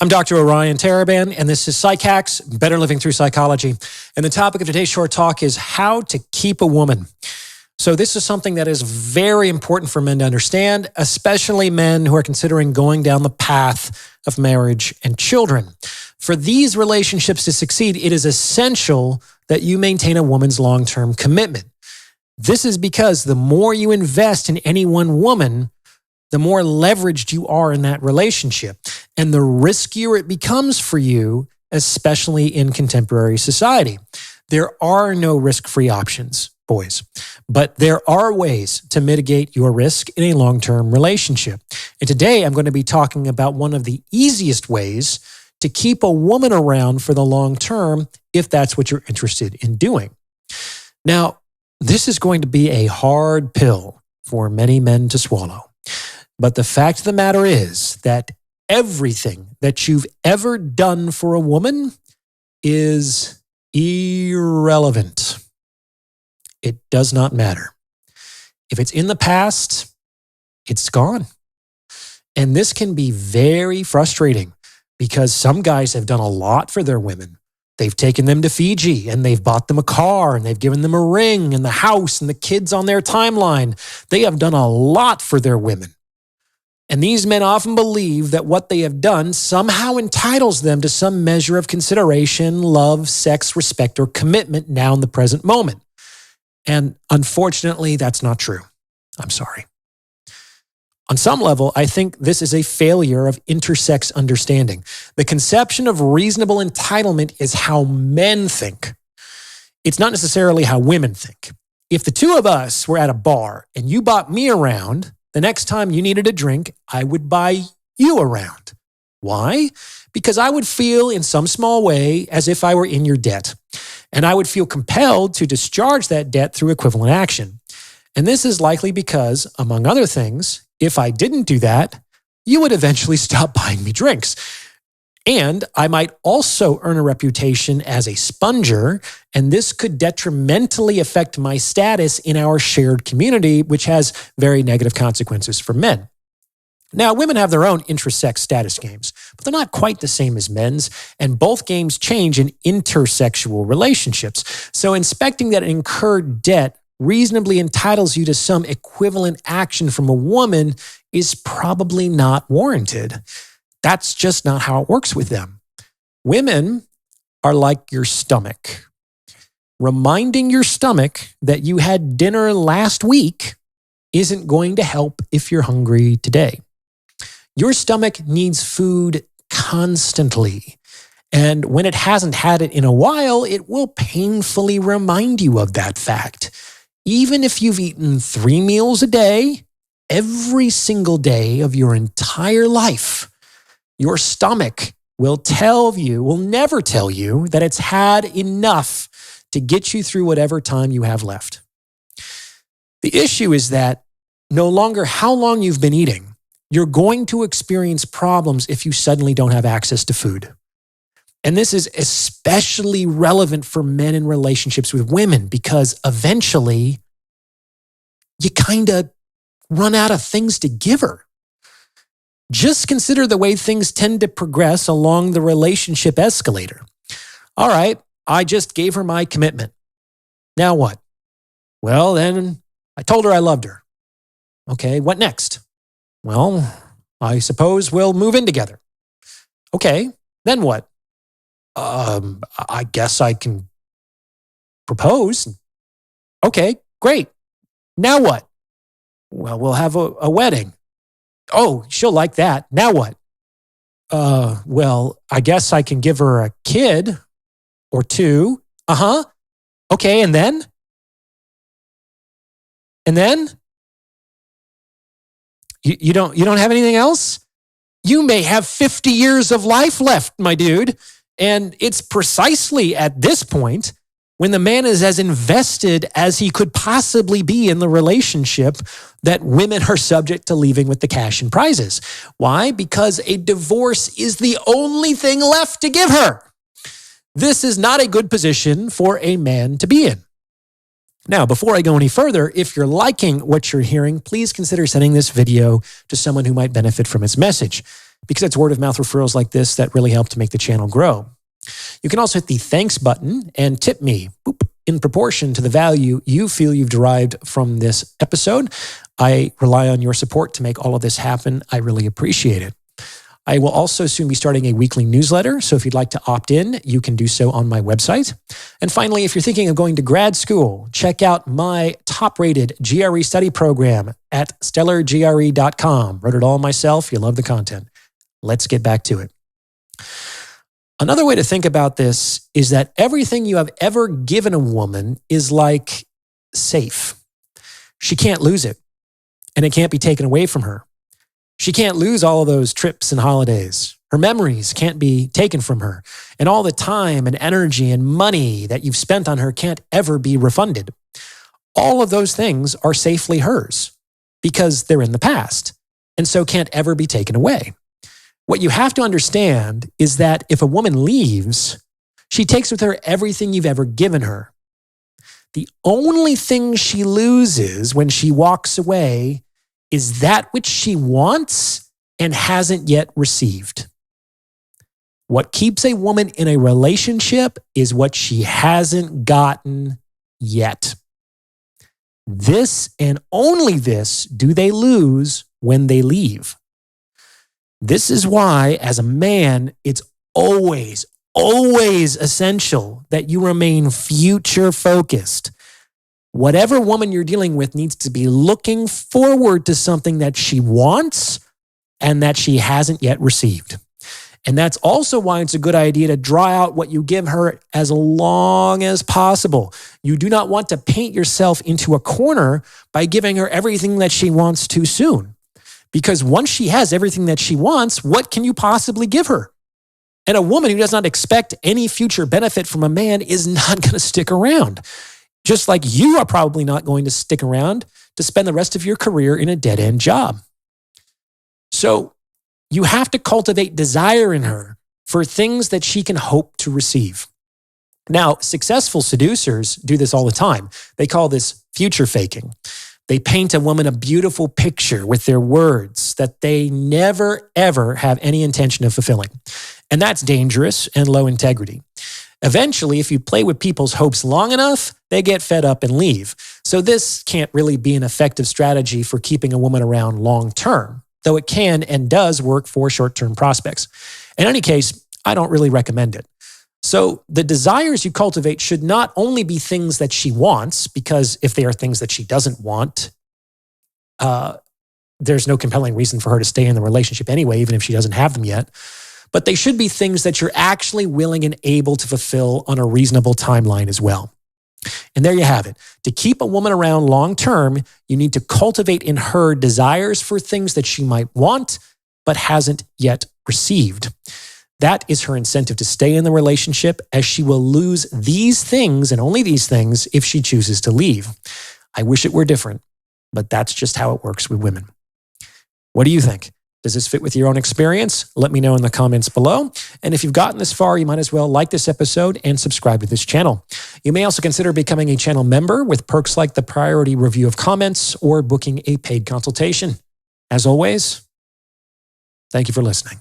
I'm Dr. Orion Taraban, and this is PsycHacks, Better Living Through Psychology. And the topic of today's short talk is how to keep a woman. So this is something that is very important for men to understand, especially men who are considering going down the path of marriage and children. For these relationships to succeed, it is essential that you maintain a woman's long-term commitment. This is because the more you invest in any one woman, the more leveraged you are in that relationship, and the riskier it becomes for you, especially in contemporary society. There are no risk-free options, boys, but there are ways to mitigate your risk in a long-term relationship. And today I'm going to be talking about one of the easiest ways to keep a woman around for the long term if that's what you're interested in doing. Now, this is going to be a hard pill for many men to swallow. But the fact of the matter is that everything that you've ever done for a woman is irrelevant. It does not matter. If it's in the past, it's gone. And this can be very frustrating because some guys have done a lot for their women. They've taken them to Fiji and they've bought them a car and they've given them a ring and the house and the kids on their timeline. They have done a lot for their women. And these men often believe that what they have done somehow entitles them to some measure of consideration, love, sex, respect, or commitment now in the present moment. And unfortunately, that's not true. I'm sorry. On some level, I think this is a failure of intersex understanding. The conception of reasonable entitlement is how men think. It's not necessarily how women think. If the two of us were at a bar and you bought me around, the next time you needed a drink, I would buy you around. Why? Because I would feel in some small way as if I were in your debt. And I would feel compelled to discharge that debt through equivalent action. And this is likely because, among other things, if I didn't do that, you would eventually stop buying me drinks. And I might also earn a reputation as a sponger, and this could detrimentally affect my status in our shared community, which has very negative consequences for men. Now, women have their own intrasex status games, but they're not quite the same as men's, and both games change in intersexual relationships. So inspecting that incurred debt reasonably entitles you to some equivalent action from a woman is probably not warranted. That's just not how it works with them. Women are like your stomach. Reminding your stomach that you had dinner last week isn't going to help if you're hungry today. Your stomach needs food constantly. And when it hasn't had it in a while, it will painfully remind you of that fact. Even if you've eaten 3 meals a day, every single day of your entire life, your stomach will never tell you that it's had enough to get you through whatever time you have left. The issue is that no longer how long you've been eating, you're going to experience problems if you suddenly don't have access to food. And this is especially relevant for men in relationships with women because eventually you kind of run out of things to give her. Just consider the way things tend to progress along the relationship escalator. All right, I just gave her my commitment. Now what? Well, then I told her I loved her. Okay, what next? Well, I suppose we'll move in together. Okay, then what? I guess I can propose. Okay, great. Now what? Well, we'll have a wedding. Oh, she'll like that. Now what? Well, I guess I can give her a kid or 2. Okay, and then? And then? You don't have anything else? You may have 50 years of life left, my dude. And it's precisely at this point when the man is as invested as he could possibly be in the relationship that women are subject to leaving with the cash and prizes. Why? Because a divorce is the only thing left to give her. This is not a good position for a man to be in. Now, before I go any further, if you're liking what you're hearing, please consider sending this video to someone who might benefit from its message. because it's word of mouth referrals like this that really help to make the channel grow. You can also hit the thanks button and tip me in proportion to the value you feel you've derived from this episode. I rely on your support to make all of this happen. I really appreciate it. I will also soon be starting a weekly newsletter, so if you'd like to opt in, you can do so on my website. And finally, if you're thinking of going to grad school, check out my top-rated GRE study program at stellargre.com. Wrote it all myself. You'll love the content. Let's get back to it. Another way to think about this is that everything you have ever given a woman is like safe. She can't lose it, and it can't be taken away from her. She can't lose all of those trips and holidays. Her memories can't be taken from her. And all the time and energy and money that you've spent on her can't ever be refunded. All of those things are safely hers because they're in the past and so can't ever be taken away. What you have to understand is that if a woman leaves, she takes with her everything you've ever given her. The only thing she loses when she walks away is that which she wants and hasn't yet received. What keeps a woman in a relationship is what she hasn't gotten yet. This and only this do they lose when they leave. This is why, as a man, it's always essential that you remain future focused. Whatever woman you're dealing with needs to be looking forward to something that she wants and that she hasn't yet received. And that's also why it's a good idea to draw out what you give her as long as possible. You do not want to paint yourself into a corner by giving her everything that she wants too soon. Because once she has everything that she wants, what can you possibly give her? And a woman who does not expect any future benefit from a man is not going to stick around. Just like you are probably not going to stick around to spend the rest of your career in a dead-end job. So you have to cultivate desire in her for things that she can hope to receive. Now, successful seducers do this all the time. They call this future faking. They paint a woman a beautiful picture with their words that they never, ever have any intention of fulfilling. And that's dangerous and low integrity. Eventually, if you play with people's hopes long enough, they get fed up and leave. So this can't really be an effective strategy for keeping a woman around long term, though it can and does work for short-term prospects. In any case, I don't really recommend it. So the desires you cultivate should not only be things that she wants, because if they are things that she doesn't want, there's no compelling reason for her to stay in the relationship anyway, even if she doesn't have them yet. But they should be things that you're actually willing and able to fulfill on a reasonable timeline as well. And there you have it. To keep a woman around long term, you need to cultivate in her desires for things that she might want, but hasn't yet received. That is her incentive to stay in the relationship, as she will lose these things and only these things if she chooses to leave. I wish it were different, but that's just how it works with women. What do you think? Does this fit with your own experience? Let me know in the comments below. And if you've gotten this far, you might as well like this episode and subscribe to this channel. You may also consider becoming a channel member with perks like the priority review of comments or booking a paid consultation. As always, thank you for listening.